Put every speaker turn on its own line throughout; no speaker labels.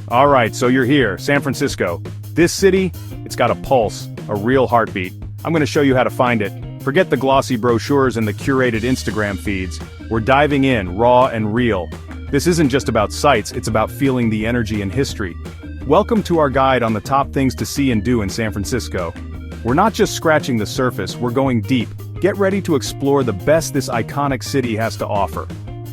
All right, so you're here, San Francisco. This city, it's got a pulse, a real heartbeat. I'm gonna show you how to find it. Forget the glossy brochures and the curated Instagram feeds. We're diving in, raw and real. This isn't just about sights, it's about feeling the energy and history. Welcome to our guide on the top things to see and do in San Francisco. We're not just scratching the surface, we're going deep. Get ready to explore the best this iconic city has to offer.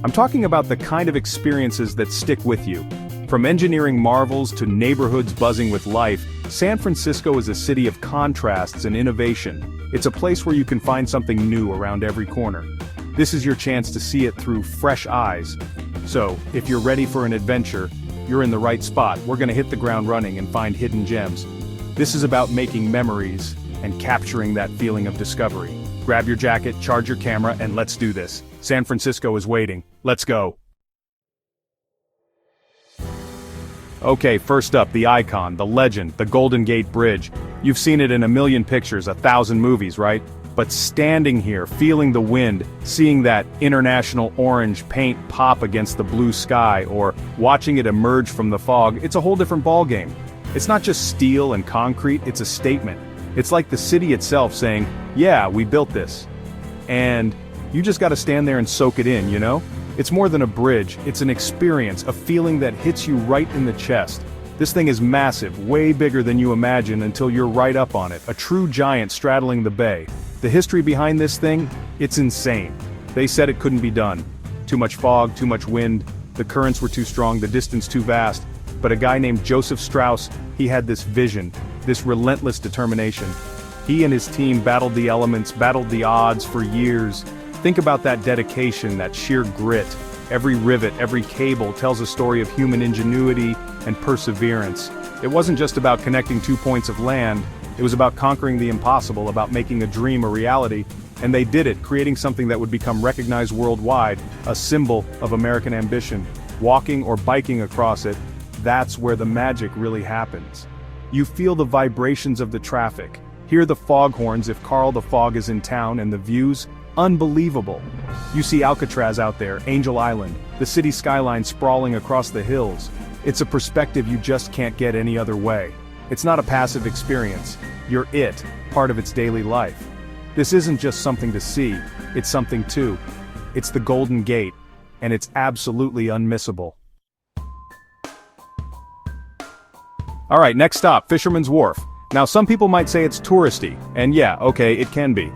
I'm talking about the kind of experiences that stick with you. From engineering marvels to neighborhoods buzzing with life, San Francisco is a city of contrasts and innovation. It's a place where you can find something new around every corner. This is your chance to see it through fresh eyes. So, if you're ready for an adventure, you're in the right spot. We're gonna hit the ground running and find hidden gems. This is about making memories and capturing that feeling of discovery. Grab your jacket, charge your camera, and let's do this. San Francisco is waiting. Let's go. Okay, first up, the icon, the legend, the Golden Gate Bridge. You've seen it in a million pictures, 1,000 movies, right? But standing here, feeling the wind, seeing that international orange paint pop against the blue sky, or watching it emerge from the fog, it's a whole different ballgame. It's not just steel and concrete, it's a statement. It's like the city itself saying, yeah, we built this. And you just gotta stand there and soak it in, you know? It's more than a bridge, it's an experience, a feeling that hits you right in the chest. This thing is massive, way bigger than you imagine until you're right up on it, a true giant straddling the bay. The history behind this thing, it's insane. They said it couldn't be done. Too much fog, too much wind, the currents were too strong, the distance too vast. But a guy named Joseph Strauss, he had this vision, this relentless determination. He and his team battled the elements, battled the odds for years. Think about that dedication, that sheer grit. Every rivet, every cable tells a story of human ingenuity and perseverance. It wasn't just about connecting 2 points of land, it was about conquering the impossible, about making a dream a reality, and they did it, creating something that would become recognized worldwide, a symbol of American ambition. Walking or biking across it, that's where the magic really happens. You feel the vibrations of the traffic, hear the foghorns if Carl the Fog is in town, and the views, unbelievable. You see Alcatraz out there, Angel Island, the city skyline sprawling across the hills. It's a perspective you just can't get any other way. It's not a passive experience, you're it, part of its daily life. This isn't just something to see, it's something to. It's the Golden Gate, and it's absolutely unmissable. Alright, next stop, Fisherman's Wharf. Now some people might say it's touristy, and yeah, okay, it can be.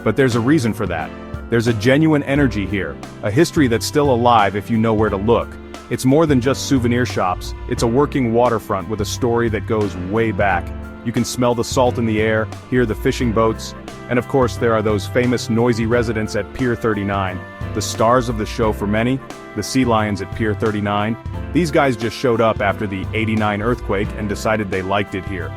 But there's a reason for that. There's a genuine energy here, a history that's still alive if you know where to look. It's more than just souvenir shops, it's a working waterfront with a story that goes way back. You can smell the salt in the air, hear the fishing boats, and of course there are those famous noisy residents at Pier 39. The stars of the show for many, the sea lions at Pier 39. These guys just showed up after the '89 earthquake and decided they liked it here.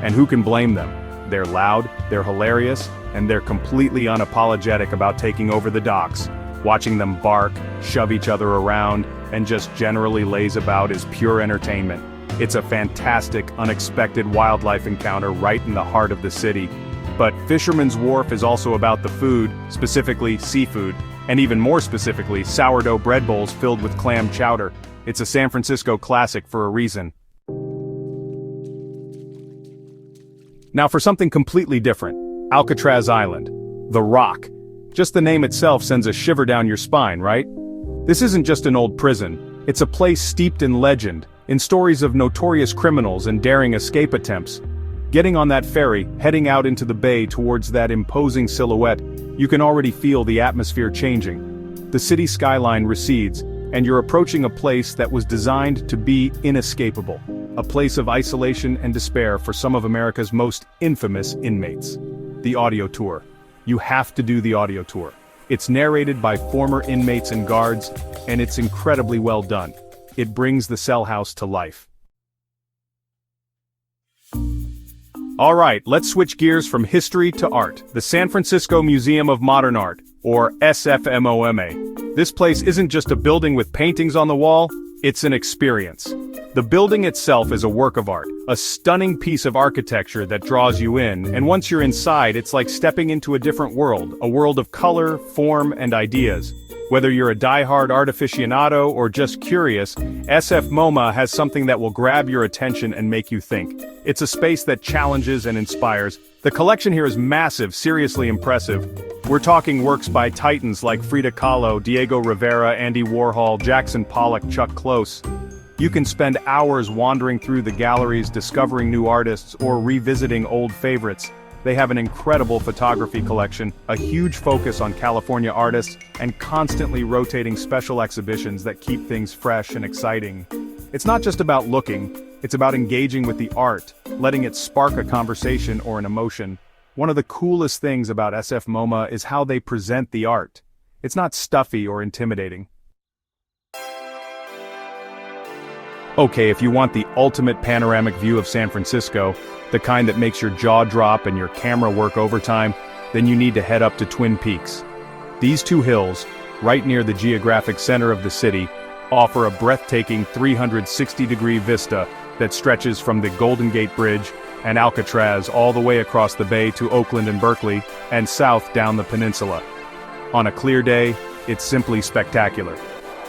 And who can blame them? They're loud, they're hilarious, and they're completely unapologetic about taking over the docks. Watching them bark, shove each other around, and just generally laze about is pure entertainment. It's a fantastic, unexpected wildlife encounter right in the heart of the city. But Fisherman's Wharf is also about the food, specifically seafood, and even more specifically, sourdough bread bowls filled with clam chowder. It's a San Francisco classic for a reason. Now for something completely different, Alcatraz Island. The Rock. Just the name itself sends a shiver down your spine, right? This isn't just an old prison, it's a place steeped in legend, in stories of notorious criminals and daring escape attempts. Getting on that ferry, heading out into the bay towards that imposing silhouette, you can already feel the atmosphere changing. The city skyline recedes, and you're approaching a place that was designed to be inescapable. A place of isolation and despair for some of America's most infamous inmates. The audio tour. You have to do the audio tour. It's narrated by former inmates and guards, and it's incredibly well done. It brings the cell house to life. Alright, let's switch gears from history to art. The San Francisco Museum of Modern Art, or SFMOMA. This place isn't just a building with paintings on the wall, it's an experience. The building itself is a work of art, a stunning piece of architecture that draws you in, and once you're inside it's like stepping into a different world, a world of color, form, and ideas. Whether you're a die-hard art aficionado or just curious, SF MoMA has something that will grab your attention and make you think. It's a space that challenges and inspires. The collection here is massive, seriously impressive. We're talking works by titans like Frida Kahlo, Diego Rivera, Andy Warhol, Jackson Pollock, Chuck Close. You can spend hours wandering through the galleries, discovering new artists, or revisiting old favorites. They have an incredible photography collection, a huge focus on California artists, and constantly rotating special exhibitions that keep things fresh and exciting. It's not just about looking, it's about engaging with the art, letting it spark a conversation or an emotion. One of the coolest things about SF MoMA is how they present the art. It's not stuffy or intimidating. Okay, if you want the ultimate panoramic view of San Francisco, the kind that makes your jaw drop and your camera work overtime, then you need to head up to Twin Peaks. These two hills, right near the geographic center of the city, offer a breathtaking 360-degree vista that stretches from the Golden Gate Bridge and Alcatraz all the way across the bay to Oakland and Berkeley, and south down the peninsula. On a clear day, it's simply spectacular.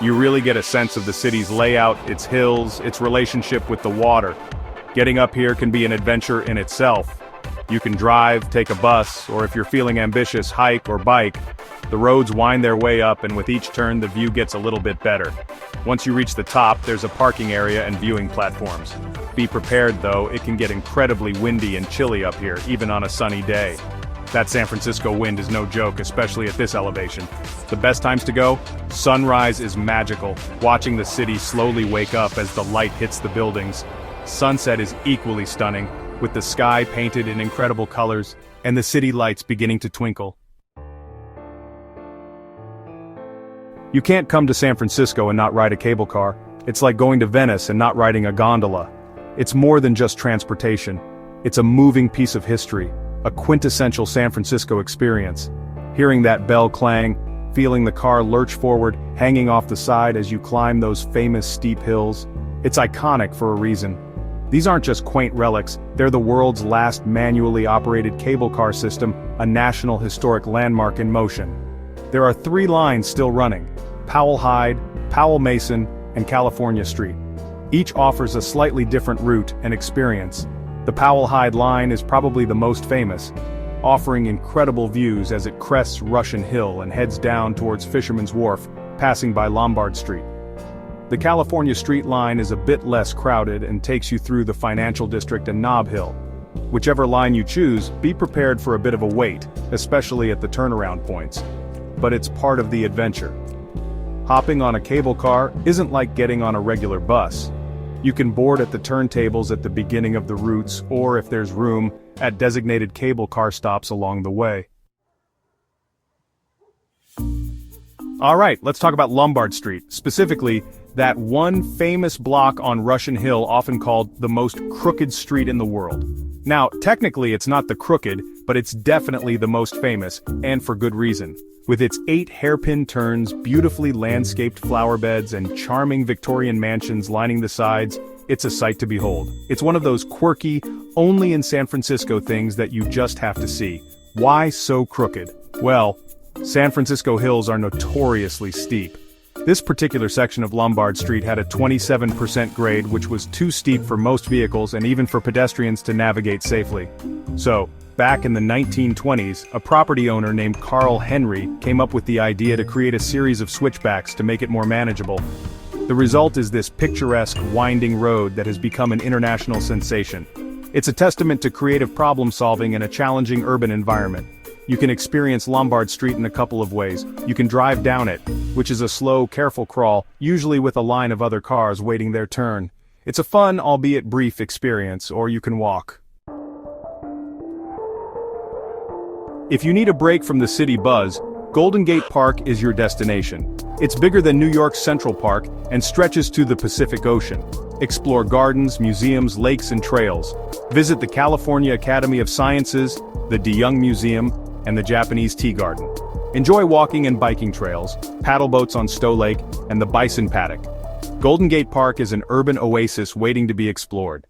You really get a sense of the city's layout, its hills, its relationship with the water. Getting up here can be an adventure in itself. You can drive, take a bus, or if you're feeling ambitious, hike or bike. The roads wind their way up, and with each turn the view gets a little bit better. Once you reach the top, there's a parking area and viewing platforms. Be prepared though, it can get incredibly windy and chilly up here, even on a sunny day. That San Francisco wind is no joke, especially at this elevation. The best times to go? Sunrise is magical, watching the city slowly wake up as the light hits the buildings. Sunset is equally stunning, with the sky painted in incredible colors, and the city lights beginning to twinkle. You can't come to San Francisco and not ride a cable car. It's like going to Venice and not riding a gondola. It's more than just transportation. It's a moving piece of history, a quintessential San Francisco experience. Hearing that bell clang, feeling the car lurch forward, hanging off the side as you climb those famous steep hills, it's iconic for a reason. These aren't just quaint relics, they're the world's last manually operated cable car system, a national historic landmark in motion. There are 3 lines still running: Powell Hyde, Powell Mason, and California Street. Each offers a slightly different route and experience. The Powell Hyde line is probably the most famous, offering incredible views as it crests Russian Hill and heads down towards Fisherman's Wharf, passing by Lombard Street. The California Street line is a bit less crowded and takes you through the Financial District and Nob Hill. Whichever line you choose, be prepared for a bit of a wait, especially at the turnaround points. But it's part of the adventure. Hopping on a cable car isn't like getting on a regular bus. You can board at the turntables at the beginning of the routes, or if there's room, at designated cable car stops along the way. Alright, let's talk about Lombard Street, specifically, that one famous block on Russian Hill often called the most crooked street in the world. Now, technically it's not the crooked, but it's definitely the most famous, and for good reason. With its 8 hairpin turns, beautifully landscaped flower beds, and charming Victorian mansions lining the sides, it's a sight to behold. It's one of those quirky, only in San Francisco things that you just have to see. Why so crooked? Well, San Francisco hills are notoriously steep. This particular section of Lombard Street had a 27% grade, which was too steep for most vehicles and even for pedestrians to navigate safely. So, back in the 1920s, a property owner named Carl Henry came up with the idea to create a series of switchbacks to make it more manageable. The result is this picturesque, winding road that has become an international sensation. It's a testament to creative problem-solving in a challenging urban environment. You can experience Lombard Street in a couple of ways. You can drive down it, which is a slow, careful crawl, usually with a line of other cars waiting their turn. It's a fun, albeit brief, experience, or you can walk. If you need a break from the city buzz, Golden Gate Park is your destination. It's bigger than New York's Central Park and stretches to the Pacific Ocean. Explore gardens, museums, lakes, and trails. Visit the California Academy of Sciences, the DeYoung Museum, and the Japanese Tea Garden. Enjoy walking and biking trails, paddle boats on Stowe Lake, and the Bison Paddock. Golden Gate Park is an urban oasis waiting to be explored.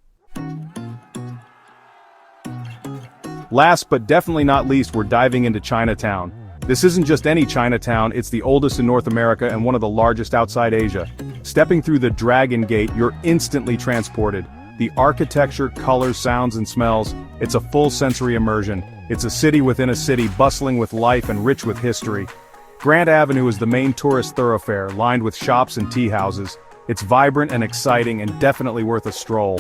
Last but definitely not least, we're diving into Chinatown. This isn't just any Chinatown, it's the oldest in North America and one of the largest outside Asia. Stepping through the Dragon Gate, you're instantly transported. The architecture, colors, sounds and smells, it's a full sensory immersion. It's a city within a city, bustling with life and rich with history. Grant Avenue is the main tourist thoroughfare, lined with shops and tea houses. It's vibrant and exciting and definitely worth a stroll.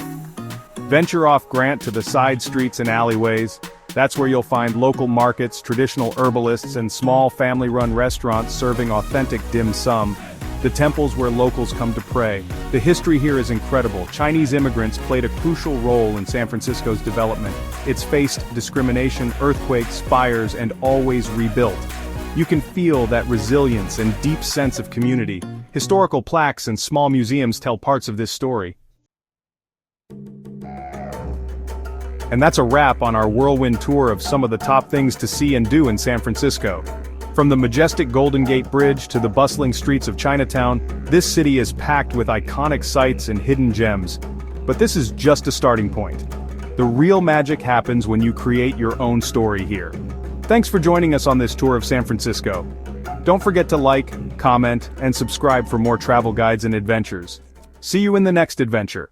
Venture off Grant to the side streets and alleyways. That's where you'll find local markets, traditional herbalists, and small family-run restaurants serving authentic dim sum. The temples where locals come to pray. The history here is incredible. Chinese immigrants played a crucial role in San Francisco's development. It's faced discrimination, earthquakes, fires, and always rebuilt. You can feel that resilience and deep sense of community. Historical plaques and small museums tell parts of this story. And that's a wrap on our whirlwind tour of some of the top things to see and do in San Francisco. From the majestic Golden Gate Bridge to the bustling streets of Chinatown, this city is packed with iconic sights and hidden gems. But this is just a starting point. The real magic happens when you create your own story here. Thanks for joining us on this tour of San Francisco. Don't forget to like, comment, and subscribe for more travel guides and adventures. See you in the next adventure.